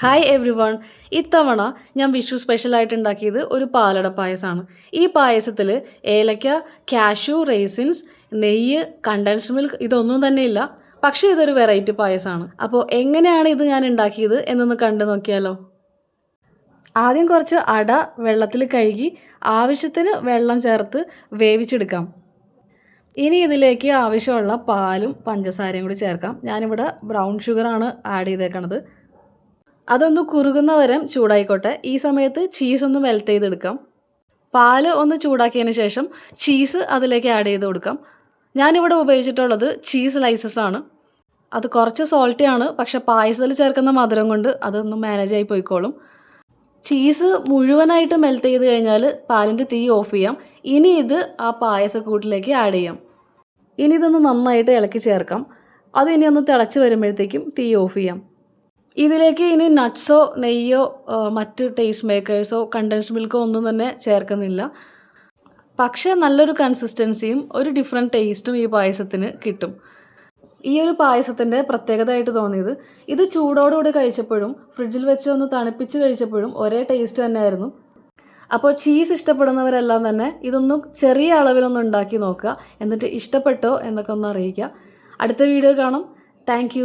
Hi every one. ഇത്തവണ ഞാൻ വിഷു സ്പെഷ്യലായിട്ട് ഉണ്ടാക്കിയത് ഒരു പാലട പായസമാണ്. ഈ പായസത്തിൽ ഏലക്ക, കാഷ്യൂ, റേസിൻസ്, നെയ്യ്, കണ്ടൻസ്ഡ് മിൽക്ക് ഇതൊന്നും തന്നെ ഇല്ല. പക്ഷേ ഇതൊരു വെറൈറ്റി പായസമാണ്. അപ്പോൾ എങ്ങനെയാണ് ഇത് ഞാൻ ഉണ്ടാക്കിയത് എന്നൊന്ന് കണ്ടു നോക്കിയാലോ. ആദ്യം കുറച്ച് അട വെള്ളത്തിൽ കഴുകി ആവശ്യത്തിന് വെള്ളം ചേർത്ത് വേവിച്ചെടുക്കാം. ഇനി ഇതിലേക്ക് ആവശ്യമുള്ള പാലും പഞ്ചസാരയും കൂടി ചേർക്കാം. ഞാനിവിടെ ബ്രൗൺ ഷുഗറാണ് ആഡ് ചെയ്തേക്കണത്. അതൊന്ന് കുറുകുന്ന വരെ ചൂടായിക്കോട്ടെ. ഈ സമയത്ത് ചീസ് ഒന്ന് മെൽറ്റ് ചെയ്തെടുക്കാം. പാല് ഒന്ന് ചൂടാക്കിയതിന് ശേഷം ചീസ് അതിലേക്ക് ആഡ് ചെയ്ത് കൊടുക്കാം. ഞാനിവിടെ ഉപയോഗിച്ചിട്ടുള്ളത് ചീസ് സ്ലൈസസ് ആണ്. അത് കുറച്ച് സോൾട്ടി ആണ്, പക്ഷേ പായസത്തിൽ ചേർക്കുന്ന മധുരം കൊണ്ട് അതൊന്ന് മാനേജ് ആയി പോയിക്കോളും. ചീസ് മുഴുവനായിട്ട് മെൽറ്റ് ചെയ്ത് കഴിഞ്ഞാൽ പാലിൻ്റെ തീ ഓഫ് ചെയ്യാം. ഇനി ഇത് ആ പായസക്കൂട്ടിലേക്ക് ആഡ് ചെയ്യാം. ഇനി ഇതൊന്ന് നന്നായിട്ട് ഇളക്കി ചേർക്കാം. അത് ഇനി ഒന്ന് തിളച്ച് വരുമ്പോഴത്തേക്കും തീ ഓഫ് ചെയ്യാം. ഇതിലേക്ക് ഇനി നട്ട്സോ നെയ്യോ മറ്റ് ടേസ്റ്റ് മേക്കേഴ്സോ കണ്ടൻസ്ഡ് മിൽക്കോ ഒന്നും തന്നെ ചേർക്കുന്നില്ല. പക്ഷേ നല്ലൊരു കൺസിസ്റ്റൻസിയും ഒരു ഡിഫറെൻറ്റ് ടേസ്റ്റും ഈ പായസത്തിന് കിട്ടും. ഈ ഒരു പായസത്തിൻ്റെ പ്രത്യേകതയായിട്ട് തോന്നിയത് ഇത് ചൂടോടുകൂടി കഴിച്ചപ്പോഴും ഫ്രിഡ്ജിൽ വെച്ച് ഒന്ന് തണുപ്പിച്ച് കഴിച്ചപ്പോഴും ഒരേ ടേസ്റ്റ് തന്നെയായിരുന്നു. അപ്പോൾ ചീസ് ഇഷ്ടപ്പെടുന്നവരെല്ലാം തന്നെ ഇതൊന്നും ചെറിയ അളവിലൊന്നും ഉണ്ടാക്കി നോക്കുക. എന്നിട്ട് ഇഷ്ടപ്പെട്ടോ എന്നൊക്കെ ഒന്ന് അറിയിക്കുക. അടുത്ത വീഡിയോ കാണാം. താങ്ക്